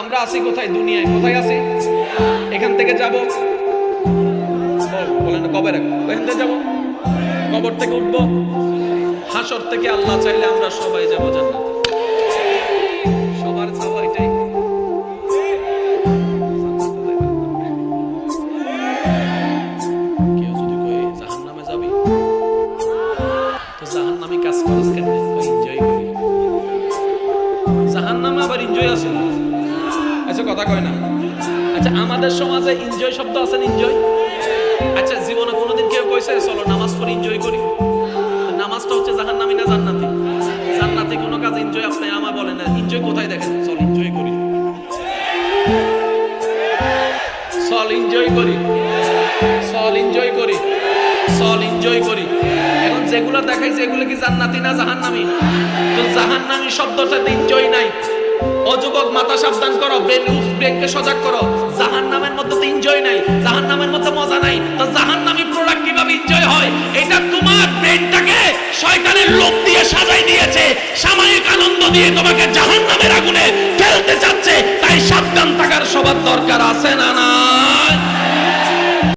আমরা আছি কোথায়? দুনিয়ায়। কোথায় আছি? এখান থেকে যাব, বলেন কবে রাখবো, এখান থেকে যাবো, কবর থেকে উঠবো, হাসর থেকে আল্লাহ চাইলে আমরা সবাই যাবো জান্নাতে। সবার চাওয়া এটাই। কেউ যদি কয়ে জাহান্নামে যাবি, তো জাহান্নামী কাজ করছ কেন? এনজয় করি। জাহান্নামে আবার এনজয় আছে? আচ্ছা কথা কয় না। আচ্ছা আমাদের সমাজে এনজয় শব্দ আছে? এনজয়। আচ্ছা জীবনে কোনোদিন কেউ কইছে চলো নামাজ পড়ে এনজয় করি? নামাজটা হচ্ছে জাহান্নামী না জান্নাতি? জান্নাতি কোনো কাজ এনজয় আপনি আমায় বলেন না। এনজয় কোথায় দেখেন? চল এনজয় করি, চল এনজয় করি, চল এনজয় করি, চল এনজয় করি। এখন যেগুলো দেখাইছে এগুলো কি জান্নাতি না জাহান্নামী? তো জাহান্নামী শব্দটাতে এনজয় নাই। ও যুবক মাথা সাবধান করো, ব্রেনকে সজাগ করো। জাহান্নামের মধ্যে তো এনজয় নাই, জাহান্নামের মধ্যে মজা নাই। তো জাহান্নামী প্রোডাক্ট কিভাবে এনজয় হয়? এটা তোমার ব্রেনটাকে শয়তানের লোভ দিয়ে সাজাই দিয়েছে, সাময়িক আনন্দ দিয়ে তোমাকে জাহান্নামের আগুনে ফেলতে